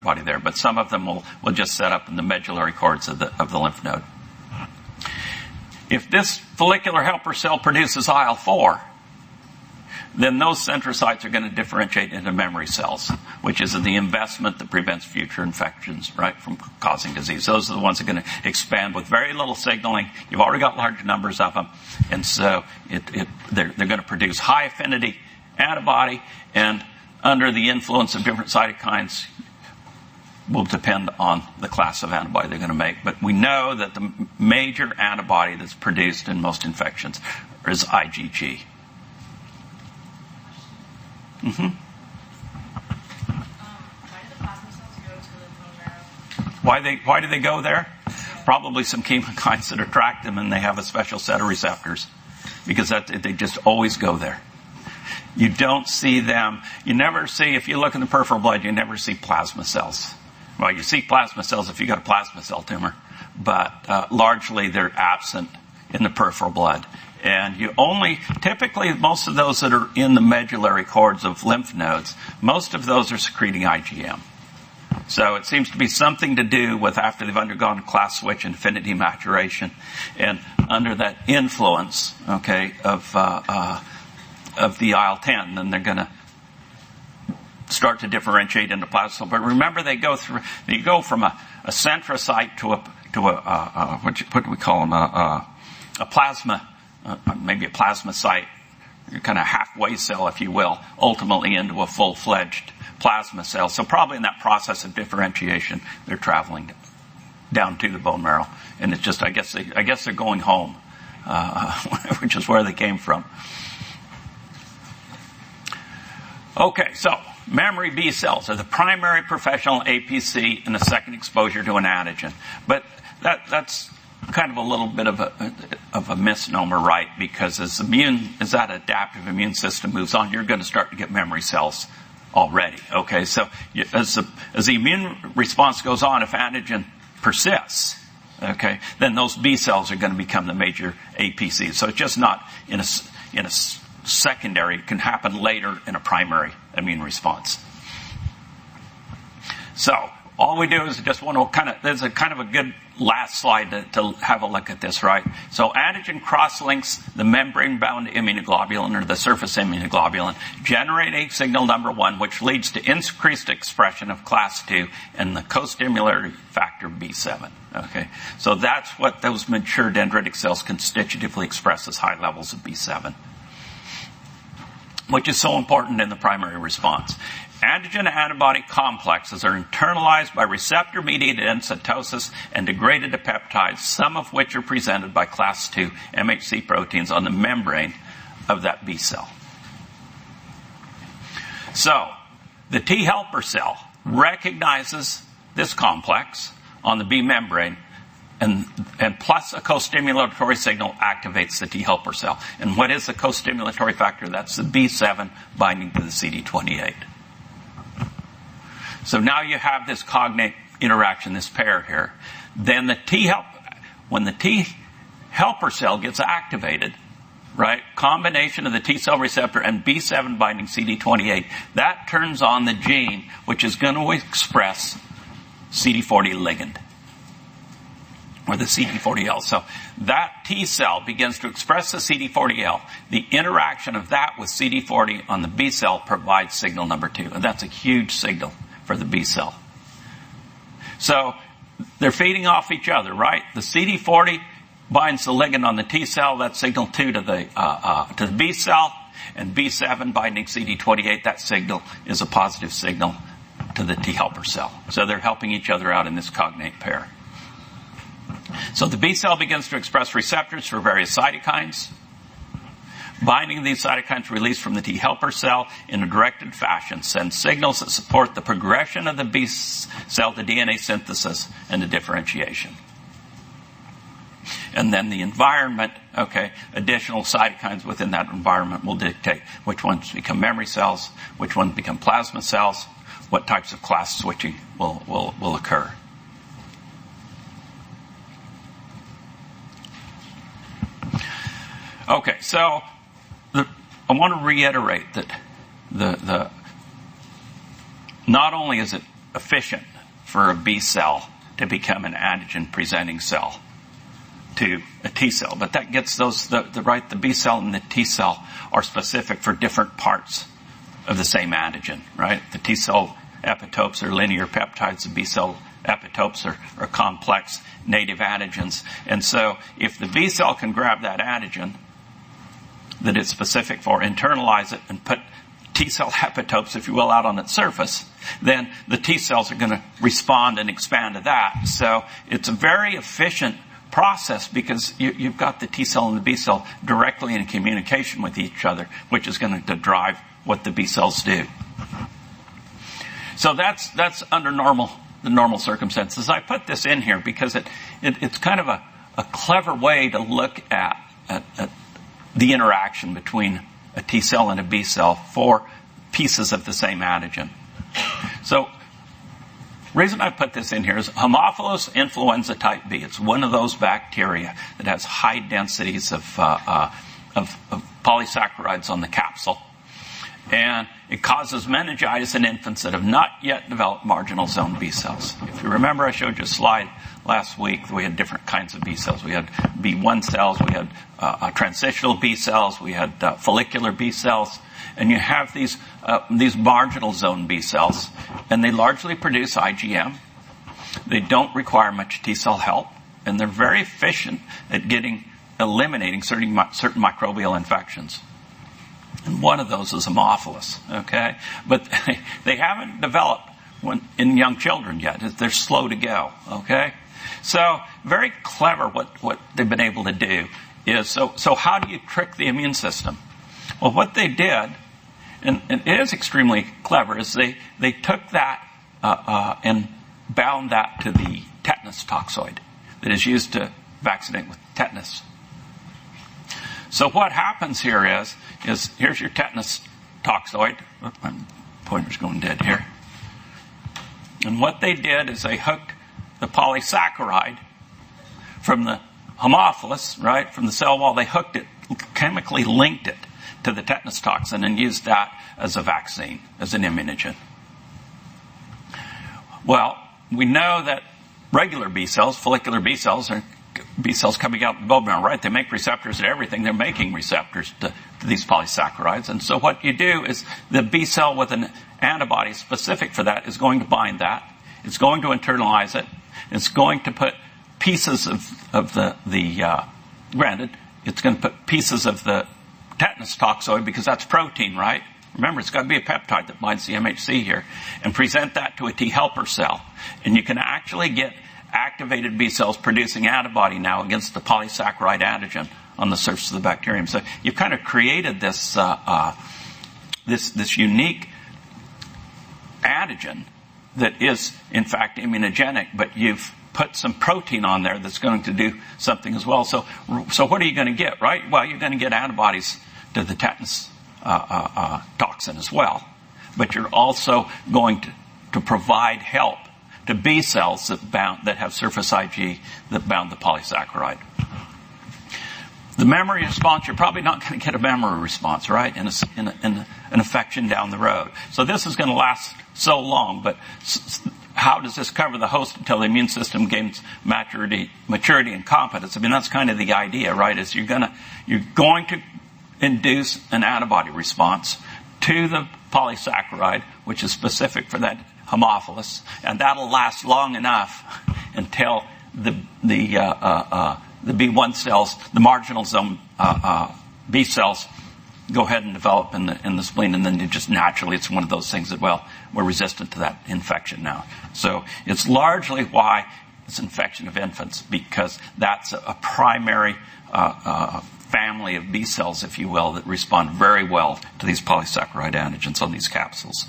antibody there, but some of them will just set up in the medullary cords of the lymph node. If this follicular helper cell produces IL-4, then those centrocytes are going to differentiate into memory cells, which is the investment that prevents future infections, right, from causing disease. Those are the ones that are going to expand with very little signaling. You've already got large numbers of them, and so they're going to produce high affinity antibody, and under the influence of different cytokines will depend on the class of antibody they're going to make. But we know that the major antibody that's produced in most infections is IgG. Why do the plasma cells go to the bone marrow? Why do they go there? Probably some chemokines that attract them, and they have a special set of receptors, because they just always go there. You don't see them. You never see, if you look in the peripheral blood, you never see plasma cells. Well, you see plasma cells if you got a plasma cell tumor, but largely they're absent in the peripheral blood. And you only, typically most of those that are in the medullary cords of lymph nodes, most of those are secreting IgM. So it seems to be something to do with after they've undergone class switch and affinity maturation, and under that influence, okay, of the IL-10, then they're going to start to differentiate into plasma cells. But remember, you go from a centrocyte to what do we call them? A plasma. Maybe a plasmacyte, kind of halfway cell, if you will, ultimately into a full-fledged plasma cell. So probably in that process of differentiation, they're traveling down to the bone marrow, and it's just, I guess they're going home, which is where they came from. Okay, so memory B cells are the primary professional APC in the second exposure to an antigen, but that's kind of a little bit of a misnomer, right? Because as that adaptive immune system moves on, you're going to start to get memory cells already. Okay, so as the immune response goes on, if antigen persists, okay, then those B cells are going to become the major APCs. So it's just not in a secondary. It can happen later in a primary immune response. So all we do is just want to there's a kind of a good last slide to have a look at this, right? So antigen cross-links the membrane-bound immunoglobulin or the surface immunoglobulin, generating signal number 1, which leads to increased expression of class 2 and the co-stimulatory factor B7. Okay, so that's what those mature dendritic cells constitutively express as high levels of B7, which is so important in the primary response. Antigen-antibody complexes are internalized by receptor-mediated endocytosis and degraded to peptides, some of which are presented by class 2 MHC proteins on the membrane of that B cell. So, the T helper cell recognizes this complex on the B membrane, and plus a co-stimulatory signal activates the T helper cell. And what is the co-stimulatory factor? That's the B7 binding to the CD28. So now you have this cognate interaction, this pair here. Then when the T helper cell gets activated, right, combination of the T cell receptor and B7 binding CD28, that turns on the gene which is going to express CD40 ligand, or the CD40L. So that T cell begins to express the CD40L. The interaction of that with CD40 on the B cell provides signal number 2, and that's a huge signal for the B cell. So they're feeding off each other, right? The CD40 binds the ligand on the T cell, that's signal 2 to the B cell, and B7 binding CD28, that signal is a positive signal to the T helper cell. So they're helping each other out in this cognate pair. So the B cell begins to express receptors for various cytokines. Binding these cytokines released from the T helper cell in a directed fashion send signals that support the progression of the B cell to DNA synthesis and to differentiation. And then the environment, okay, additional cytokines within that environment will dictate which ones become memory cells, which ones become plasma cells, what types of class switching will occur. Okay, so I want to reiterate that not only is it efficient for a B cell to become an antigen-presenting cell to a T cell. But that gets those, the B cell and the T cell are specific for different parts of the same antigen, right? The T cell epitopes are linear peptides. The B cell epitopes are complex native antigens. And so if the B cell can grab that antigen that it's specific for, internalize it, and put T cell epitopes, if you will, out on its surface, then the T cells are going to respond and expand to that. So it's a very efficient process because you've got the T cell and the B cell directly in communication with each other, which is going to drive what the B cells do. So that's under the normal circumstances. I put this in here because it's kind of a clever way to look at the interaction between a T cell and a B cell for pieces of the same antigen. So, the reason I put this in here is Haemophilus influenza type B. It's one of those bacteria that has high densities of polysaccharides on the capsule. And it causes meningitis in infants that have not yet developed marginal zone B cells. If you remember, I showed you a slide last week. We had different kinds of B cells. We had B1 cells, we had transitional B cells, we had follicular B cells, and you have these marginal zone B cells, and they largely produce IgM. They don't require much T cell help, and they're very efficient at eliminating certain microbial infections. And one of those is Haemophilus, okay? But they haven't developed in young children yet. They're slow to go, okay? So very clever what they've been able to do is, so how do you trick the immune system? Well, what they did, and it is extremely clever, is they took that and bound that to the tetanus toxoid that is used to vaccinate with tetanus. So what happens here is here's your tetanus toxoid. My pointer's going dead here. And what they did is they hooked the polysaccharide from the Haemophilus, right, from the cell wall. They hooked it, chemically linked it to the tetanus toxin and used that as a vaccine, as an immunogen. Well, we know that regular B cells, follicular B cells, are B cells coming out of the bone marrow, right? They make receptors to everything. They're making receptors to these polysaccharides. And so what you do is the B cell with an antibody specific for that is going to bind that. It's going to internalize it. It's going to put pieces of granted, it's going to put pieces of the tetanus toxoid because that's protein, right? Remember, it's got to be a peptide that binds the MHC here, and present that to a T helper cell. And you can actually get activated B cells producing antibody now against the polysaccharide antigen on the surface of the bacterium. So you've kind of created this unique antigen that is, in fact, immunogenic, but you've put some protein on there that's going to do something as well. So what are you going to get, right? Well, you're going to get antibodies to the tetanus toxin as well. But you're also going to provide help to B cells that have surface Ig that bound the polysaccharide. The memory response, you're probably not going to get a memory response, right, in an infection down the road. So this is going to last so long, but how does this cover the host until the immune system gains maturity and competence? I mean, that's kind of the idea, right, is you're going to induce an antibody response to the polysaccharide, which is specific for that Haemophilus, and that'll last long enough until the B1 cells, the marginal zone B cells, go ahead and develop in the spleen, and then just naturally, it's one of those things that, well, we're resistant to that infection now. So it's largely why it's infection of infants, because that's a primary family of B cells, if you will, that respond very well to these polysaccharide antigens on these capsules.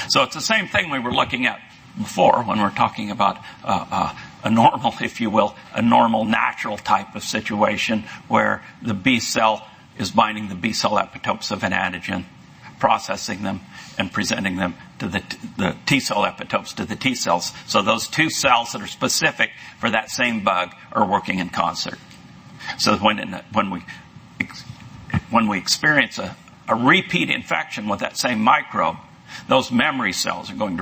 So it's the same thing we were looking at before when we're talking about a normal, if you will, a normal natural type of situation where the B cell is binding the B cell epitopes of an antigen, processing them, and presenting them to the T cell epitopes to the T cells. So those two cells that are specific for that same bug are working in concert. So when we experience a repeat infection with that same microbe, those memory cells are going to